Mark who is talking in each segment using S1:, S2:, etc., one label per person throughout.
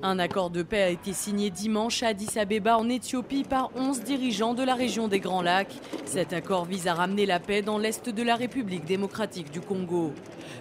S1: Un accord de paix a été signé dimanche à Addis Abeba en Éthiopie par 11 dirigeants de la région des Grands Lacs. Cet accord vise à ramener la paix dans l'est de la République démocratique du Congo.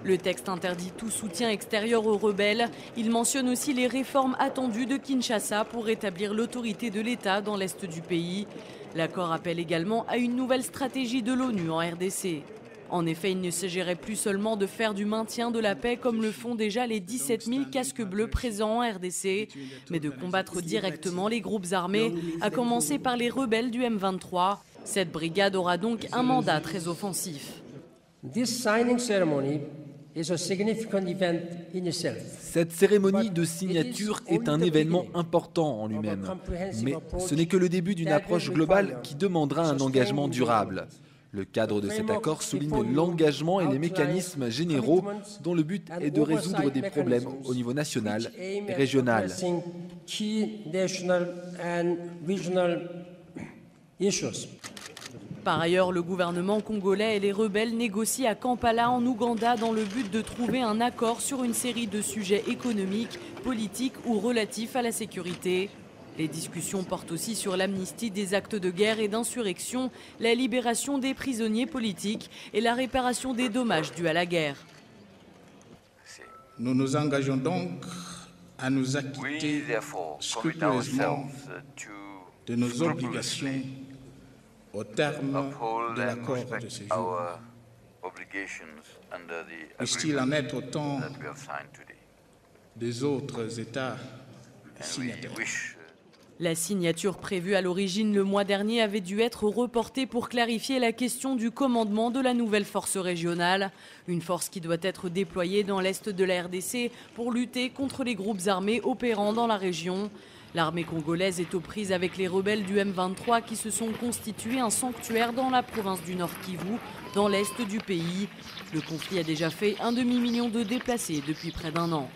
S1: Le texte interdit tout soutien extérieur aux rebelles. Il mentionne aussi les réformes attendues de Kinshasa pour rétablir l'autorité de l'État dans l'est du pays. L'accord appelle également à une nouvelle stratégie de l'ONU en RDC. En effet, il ne s'agirait plus seulement de faire du maintien de la paix comme le font déjà les 17 000 casques bleus présents en RDC, mais de combattre directement les groupes armés, à commencer par les rebelles du M23. Cette brigade aura donc un mandat très offensif.
S2: Cette cérémonie de signature est un événement important en lui-même, mais ce n'est que le début d'une approche globale qui demandera un engagement durable. Le cadre de cet accord souligne l'engagement et les mécanismes généraux dont le but est de résoudre des problèmes au niveau national et régional.
S1: Par ailleurs, le gouvernement congolais et les rebelles négocient à Kampala en Ouganda dans le but de trouver un accord sur une série de sujets économiques, politiques ou relatifs à la sécurité. Les discussions portent aussi sur l'amnistie des actes de guerre et d'insurrection, la libération des prisonniers politiques et la réparation des dommages dus à la guerre.
S3: Nous nous engageons donc à nous acquitter scrupuleusement de nos obligations au terme de l'accord de séjour. Puisse-t-il en être autant des autres États signataires.
S1: La signature prévue à l'origine le mois dernier avait dû être reportée pour clarifier la question du commandement de la nouvelle force régionale. Une force qui doit être déployée dans l'est de la RDC pour lutter contre les groupes armés opérant dans la région. L'armée congolaise est aux prises avec les rebelles du M23 qui se sont constitués un sanctuaire dans la province du Nord Kivu, dans l'est du pays. Le conflit a déjà fait un demi-million de déplacés depuis près d'un an.